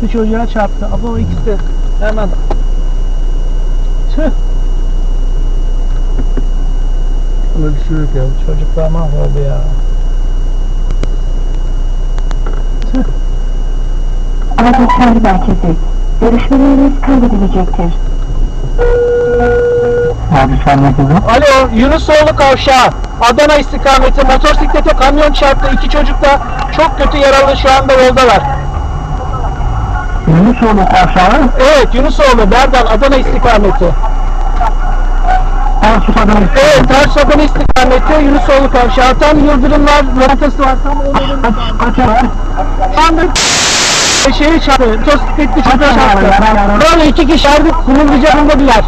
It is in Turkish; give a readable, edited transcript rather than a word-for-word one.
Bir çocuğa çarptı. Ama o ikisi de hemen. Tüh. Öyle bir şey yok ya. Çocuklar mahvoldu ya. Tüh. Aradaki merkezi. Görüşmeleriniz kaydedilecektir. Hadise merkezi. Alo, Yunusoğlu kavşağı. Adana istikameti motosiklete kamyon çarptı. İki çocuk da çok kötü yaralı, şu anda yoldalar. Yunusoğlu kavşağı. Evet, Yunusoğlu, Berdan, Adana istikameti. Tarsus Adana istikameti. Evet, Tarsus Adana istikameti, Yunusoğlu kavşağı. Tam Yıldırımlar noktası var. Tam onun Kaç var? şu anda şeyi çarptı. Motosikletli çocuğa çarptı. Böyle iki kişi harbi kumulacağındadılar.